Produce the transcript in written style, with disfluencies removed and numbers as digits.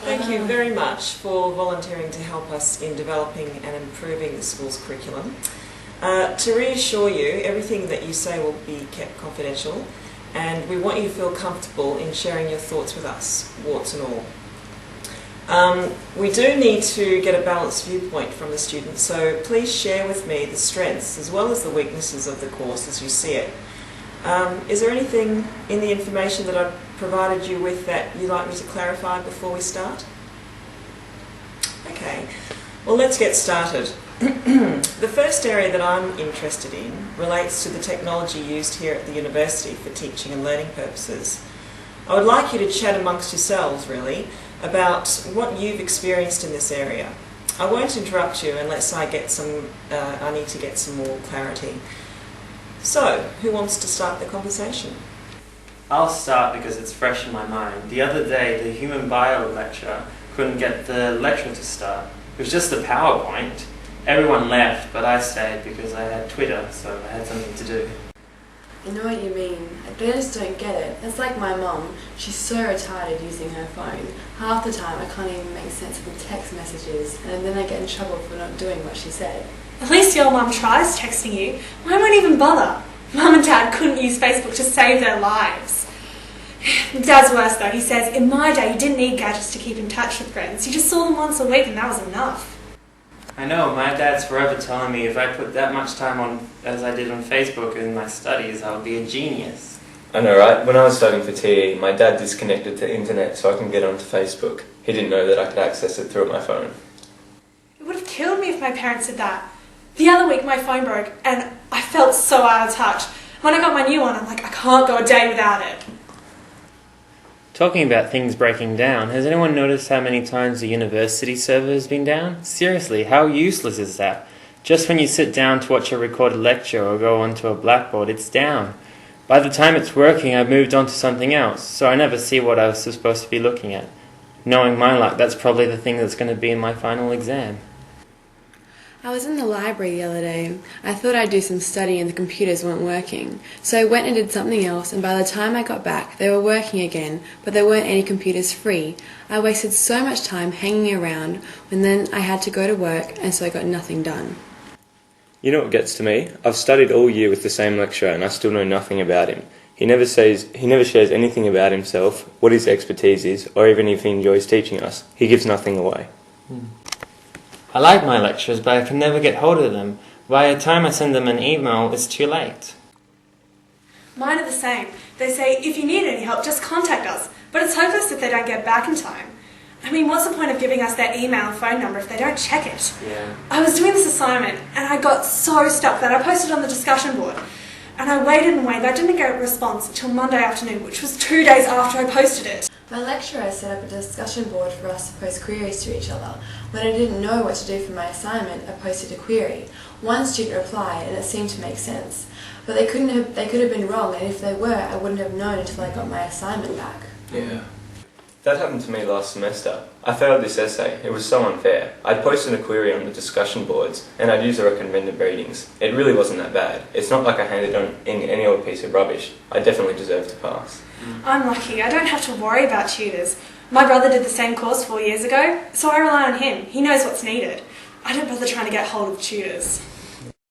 Thank you very much for volunteering to help us in developing and improving the school's curriculum. To reassure you, everything that you say will be kept confidential, and we want you to feel comfortable in sharing your thoughts with us, warts and all. We do need to get a balanced viewpoint from the students, so please share with me the strengths as well as the weaknesses of the course as you see it. Is there anything in the information that I've provided you with that you'd like me to clarify before we start? Okay, well, let's get started. The first area that I'm interested in relates to the technology used here at the university for teaching and learning purposes. I would like you to chat amongst yourselves, really, about what you've experienced in this area. I won't interrupt you unless I need to get some more clarity. So, who wants to start the conversation? I'll start because it's fresh in my mind. The other day, the human bio lecturer couldn't get the lecture to start. It was just a PowerPoint. Everyone left, but I stayed because I had Twitter, so I had something to do. I know what you mean. I just don't get it. It's like my mum. She's so retarded using her phone. Half the time I can't even make sense of the text messages, and then I get in trouble for not doing what she said. At least your mum tries texting you. Mine won't even bother. Mum and Dad couldn't use Facebook to save their lives. Dad's worse though. He says, in my day you didn't need gadgets to keep in touch with friends. You just saw them once a week and that was enough. I know, my dad's forever telling me if I put that much time on as I did on Facebook in my studies, I would be a genius. I know, right? When I was studying for TE, my dad disconnected the internet so I can get onto Facebook. He didn't know that I could access it through my phone. It would have killed me if my parents did that. The other week my phone broke and I felt so out of touch. When I got my new one, I'm like, I can't go a day without it. Talking about things breaking down, has anyone noticed how many times the university server has been down? Seriously, how useless is that? Just when you sit down to watch a recorded lecture or go onto a blackboard, it's down. By the time it's working, I've moved on to something else, so I never see what I was supposed to be looking at. Knowing my luck, that's probably the thing that's going to be in my final exam. I was in the library the other day. I thought I'd do some study and the computers weren't working. So I went and did something else, and by the time I got back they were working again, but there weren't any computers free. I wasted so much time hanging around when then I had to go to work, and so I got nothing done. You know what gets to me? I've studied all year with the same lecturer and I still know nothing about him. He never shares anything about himself, what his expertise is, or even if he enjoys teaching us. He gives nothing away. I like my lecturers, but I can never get hold of them. By the time I send them an email, it's too late. Mine are the same. They say, if you need any help, just contact us. But it's hopeless if they don't get back in time. I mean, what's the point of giving us their email and phone number if they don't check it? Yeah. I was doing this assignment and I got so stuck that I posted on the discussion board. And I waited and waited. I didn't get a response until Monday afternoon, which was 2 days after I posted it. My lecturer set up a discussion board for us to post queries to each other. When I didn't know what to do for my assignment, I posted a query. One student replied and it seemed to make sense. But they could have been wrong, and if they were, I wouldn't have known until I got my assignment back. Yeah. That happened to me last semester. I failed this essay. It was so unfair. I'd posted a query on the discussion boards and I'd used the recommended ratings. It really wasn't that bad. It's not like I handed in any old piece of rubbish. I definitely deserved to pass. I'm lucky. I don't have to worry about tutors. My brother did the same course 4 years ago, so I rely on him. He knows what's needed. I don't bother trying to get hold of tutors.